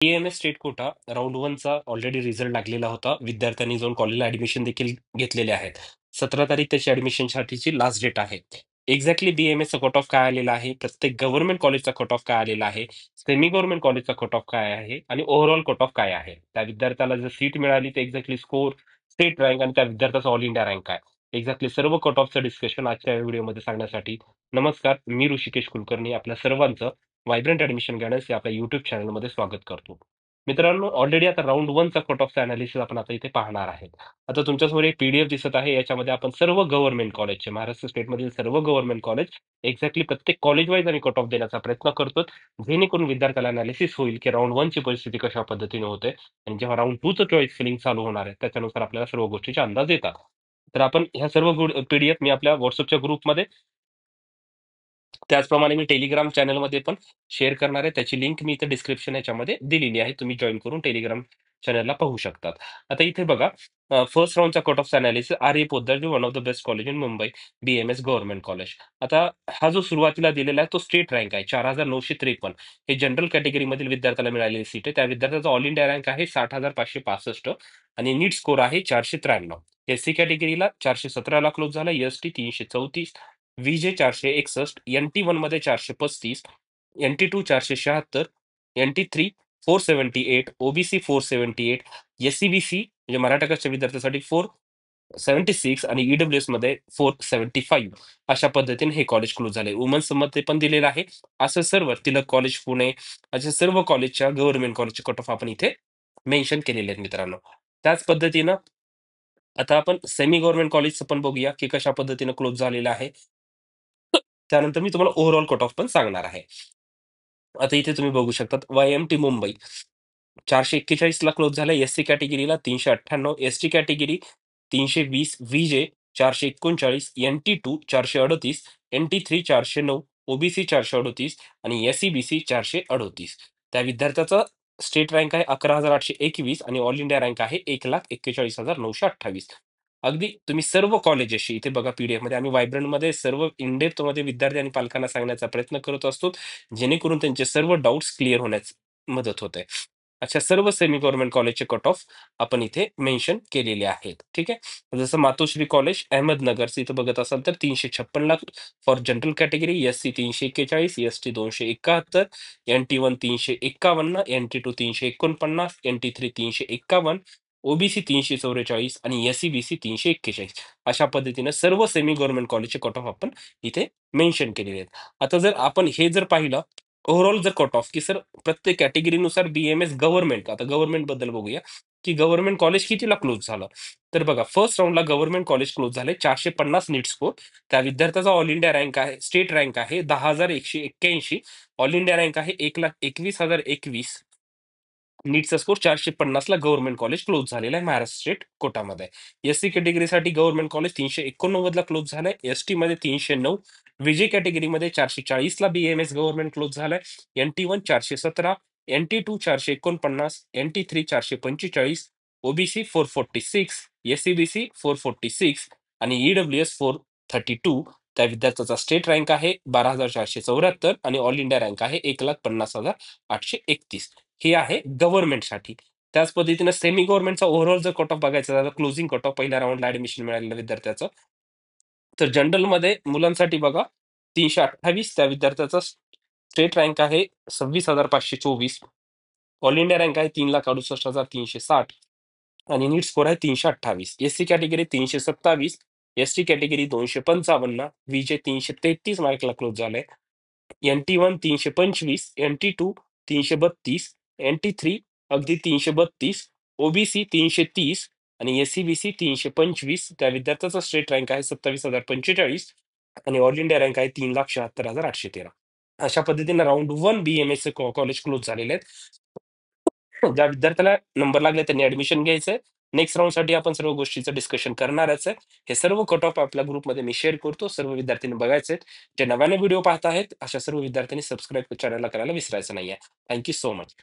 ए-एम-एस state quota round 1चा already result लागलेला होता. विद्यार्थ्यांनी जाऊन कॉलेजला ॲडमिशन देखील घेतलेले आहेत. 17 तारीख त्याची ॲडमिशनसाठीची लास्ट डेट आहे. एक्झॅक्टली बी-एम-एसचा कट ऑफ काय आलेला आहे, प्रत्येक गव्हर्नमेंट कॉलेजचा कट ऑफ काय आलेला आहे, सेमी गव्हर्नमेंट कॉलेजचा कट ऑफ काय आहे आणि ओव्हरऑल कट ऑफ काय आहे. त्या विद्यार्थ्याला जर सीट मिळाली तर एक्झॅक्टली स्कोर, स्टेट रँक आणि त्या विद्यार्थ्याचा ऑल इंडिया रँक काय. एक्झॅक्टली सर्व कट ऑफचं डिस्कशन आजच्या व्हिडिओमध्ये सांगण्यासाठी नमस्कार, मी ऋषिकेश कुलकर्णी आपल्या सर्वांचं व्हायब्रंट ऍडमिशन गायडन्स या आपल्या युट्यूब चॅनलमध्ये स्वागत करतो. मित्रांनो, ऑलरेडी आता राऊंड 1चा कट ऑफचा अनालिसिस आपण आता इथे पाहणार आहेत. आता तुमच्यासमोर एक पीडीएफ दिसत आहे. याच्यामध्ये आपण सर्व गव्हर्नमेंट कॉलेजचे, महाराष्ट्र स्टेटमधील सर्व गव्हर्नमेंट कॉलेज एक्झॅक्टली प्रत्येक कॉलेज वाईज आणि कट ऑफ देण्याचा प्रयत्न करतो, जेणेकरून विद्यार्थ्याला अनालिसिस होईल की राऊंड 1ची परिस्थिती कशा पद्धतीने होते आणि जेव्हा राऊंड 2चं चॉईस फिलिंग चालू होणार आहे त्याच्यानुसार आपल्याला सर्व गोष्टीचे अंदाज येतात. तर आपण ह्या सर्व पीडीएफ मी आपल्या व्हॉट्सअपच्या ग्रुपमध्ये, त्याचप्रमाणे मी टेलिग्राम चॅनलमध्ये पण शेअर करणार आहे. त्याची लिंक मी इथे डिस्क्रिप्शन याच्यामध्ये दिलेली आहे. तुम्ही जॉईन करून टेलिग्राम चॅनलला पाहू शकतात. आता इथे बघा, फर्स्ट राऊंडचा cut off analysis R A Poddar one of the best college in Mumbai, BMS government college. आता हा जो सुरुवातीला दिलेला आहे तो स्टेट रँक आहे 4,953. हे जनरल कॅटेगरीमधील विद्यार्थ्याला मिळालेली सीट आहे. त्या विद्यार्थ्याचा ऑल इंडिया रँक आहे 60,565 आणि नीट स्कोर आहे 493. एससी कॅटेगरीला 417ला क्लोज झाला, एसटी 334, व्हीजे 461, एनटी 1 मध्ये 435, एनटी 2 476, एनटी 3 478, ओबीसी 478, एससीबीसी म्हणजे मराठा विद्यार्थ्यांसाठी 476 आणि ईडब्ल्यूएस मध्ये 475. अशा पद्धतीने हे कॉलेज क्लोज झाले. वुमन्स मध्ये पण दिलेलं आहे. असं सर्व तिलक कॉलेज पुणे, अशा सर्व कॉलेजच्या गव्हर्नमेंट कॉलेजचे कट ऑफ आपण इथे मेन्शन केलेले आहेत मित्रांनो. त्याच पद्धतीनं आता आपण सेमी गव्हर्नमेंट कॉलेजचं पण बघूया की कशा पद्धतीनं क्लोज झालेलं आहे. त्यानंतर मी तुम्हाला ओव्हरऑल कट ऑफ पण सांगणार आहे. आता इथे तुम्ही बघू शकतात, वाय-एम-टी मुंबई 441ला क्लोज झालाय. एससी कॅटेगरीला 398, ST category 320, VJ 439, NT 2 438, NT 3 409, OBC 438 आणि एसईबीसी 438. त्या विद्यार्थ्याचा स्टेट रँक आहे 11,821 आणि ऑल इंडिया रँक आहे 1,41,928. अगदी तुम्ही सर्व कॉलेजेसशी इथे बघा, पीडीएफ मध्ये आम्ही व्हायब्रंटमध्ये सर्व इनडेप्थ मध्ये विद्यार्थी आणि पालकांना सांगण्याचा प्रयत्न करत असतो, जेणेकरून त्यांचे सर्व डाऊट्स क्लिअर होण्यास मदत होते. अशा सर्व सेमी गव्हर्नमेंट कॉलेजचे कट ऑफ आपण इथे मेन्शन केलेले आहेत. ठीक आहे. जसं मातोश्री कॉलेज अहमदनगरचं इथं बघत असाल तर 356 for general category, SC 341, ST 271, NT 1 351, NT 2 349, NT 3 351, OBC 344 आणि एसईबीसी 341. अशा पद्धतीने सर्व सेमी गव्हर्नमेंट कॉलेजचे कट ऑफ आपण इथे मेन्शन केलेले आहेत. आता जर आपण हे जर पाहिलं ओव्हरऑल जर कट ऑफ की सर प्रत्येक कॅटेगरीनुसार बी-एम-एस गव्हर्नमेंट, आता गव्हर्नमेंट बद्दल बघूया की गव्हर्नमेंट कॉलेज कितीला क्लोज झालं. तर बघा, फर्स्ट राऊंडला गव्हर्नमेंट कॉलेज क्लोज झाले 450 नीट स्कोर. त्या विद्यार्थ्याचा ऑल इंडिया रँक आहे, स्टेट रँक आहे 10,181, ऑल इंडिया रँक आहे 1,21,021. नीटचा स्कोर 450ला गव्हर्नमेंट कॉलेज क्लोज झालेला आहे महाराष्ट्र स्टेट कोटामध्ये. एससी कॅटेगरीसाठी गव्हर्नमेंट कॉलेज 389ला क्लोज झालंय, एसटी मध्ये 309, विजय कॅटेगरीमध्ये 440ला बी-एम-एस गव्हर्नमेंट क्लोज झालाय, NT 1 417, NT 2 449, NT 3 445, OBC 446, SCBC 446 आणि ईडब्ल्यूएस 432. त्या विद्यार्थ्याचा स्टेट रँक आहे 12,474 आणि ऑल इंडिया रँक आहे 1,50,831. हे आहे गव्हर्नमेंटसाठी. त्याच पद्धतीनं सेमी गव्हर्नमेंटचा ओव्हरऑल जर कट ऑफ बघायचा झाला, क्लोजिंग कट ऑफ पहिल्या राऊंडला ऍडमिशन मिळालेल्या विद्यार्थ्याचं, तर जनरलमध्ये मुलांसाठी बघा 328. त्या विद्यार्थ्याचा स्टेट रँक आहे 26,524, ऑल इंडिया रँक आहे 3,68,360 आणि नीट स्कोर आहे 328. SC category 327, ST category 255, VJ 333 मार्कला क्लोज झालंय, एनटी 1 325, एनटी 2 332, एनटी 3 अगदी 332, ओबीसी 330 आणि एससीबीसी 325. त्या विद्यार्थ्याचा स्टेट रँक आहे 27,045 आणि ऑल इंडिया रँक आहे 3,76,813. अशा पद्धतीने राऊंड 1 बीएमएस कॉलेज क्लोज झालेले आहेत. ज्या विद्यार्थ्याला नंबर लागले त्यांनी ऍडमिशन घ्यायचंय. नेक्स्ट राऊंड साठी आपण सर्व गोष्टीचं डिस्कशन करणारच आहे. हे सर्व कट ऑफ आपल्या ग्रुपमध्ये मी शेअर करतो. सर्व विद्यार्थ्यांनी बघायचे आहेत. जे नव्याने व्हिडिओ पाहत आहेत अशा सर्व विद्यार्थ्यांनी सबस्क्राईब चॅनलला करायला विसरायचं नाहीये. Thank you so much.